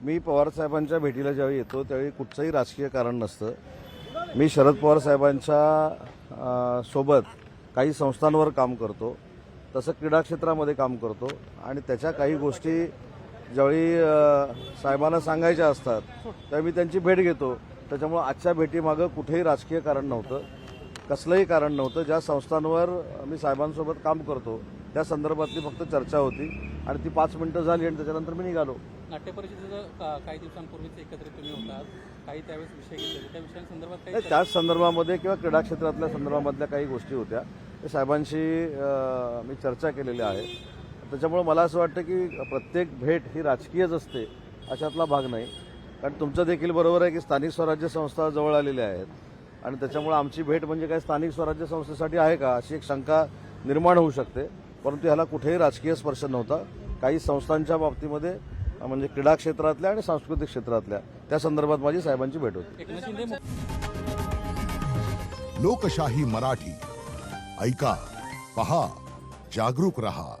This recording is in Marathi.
मी पवारसाहेबांच्या भेटीला ज्यावेळी येतो त्यावेळी कुठचंही राजकीय कारण नसतं. मी शरद पवार साहेबांच्या सोबत काही संस्थांवर काम करतो, तसं क्रीडा क्षेत्रामध्ये काम करतो आणि त्याच्या काही गोष्टी ज्यावेळी साहेबांना सांगायच्या असतात त्यावेळी मी त्यांची भेट घेतो. त्याच्यामुळे आजच्या भेटीमागं कुठेही राजकीय कारण नव्हतं, कसलंही कारण नव्हतं. ज्या संस्थांवर मी साहेबांसोबत काम करतो त्या संदर्भातली फक्त चर्चा होती आणि ती 5 मिनिटं झाली आणि त्याच्यानंतर मी निघालो. नाट्य परिषदेचं काही दिवसांपूर्वीच एकत्रित तुम्ही होतात, काही त्यावेळेस विषय घेतले, त्या विषयांसंदर्भात काही त्याच संदर्भामध्ये किंवा क्रीडा क्षेत्रातल्या संदर्भामधल्या काही गोष्टी होत्या त्या साहेबांशी मी चर्चा केलेल्या आहे. त्याच्यामुळे मला असं वाटतं की प्रत्येक भेट ही राजकीयच असते अशातला भाग नाही. कारण तुमचं देखील बरोबर आहे की स्थानिक स्वराज्य संस्था जवळ आलेल्या आहेत आणि त्याच्यामुळे आमची भेट म्हणजे काय स्थानिक स्वराज्य संस्थेसाठी आहे का अशी एक शंका निर्माण होऊ शकते. परंतु ह्याला कुठेही राजकीय स्पर्श नव्हता. काही संस्थांच्या बाबतीमध्ये म्हणजे क्रीडा क्षेत्रातल्या आणि सांस्कृतिक क्षेत्रातल्या त्या संदर्भात माझी साहेबांची भेट होती. एकनाथ शिंदे लोकशाही मराठी ऐका, पहा, जागरूक रहा.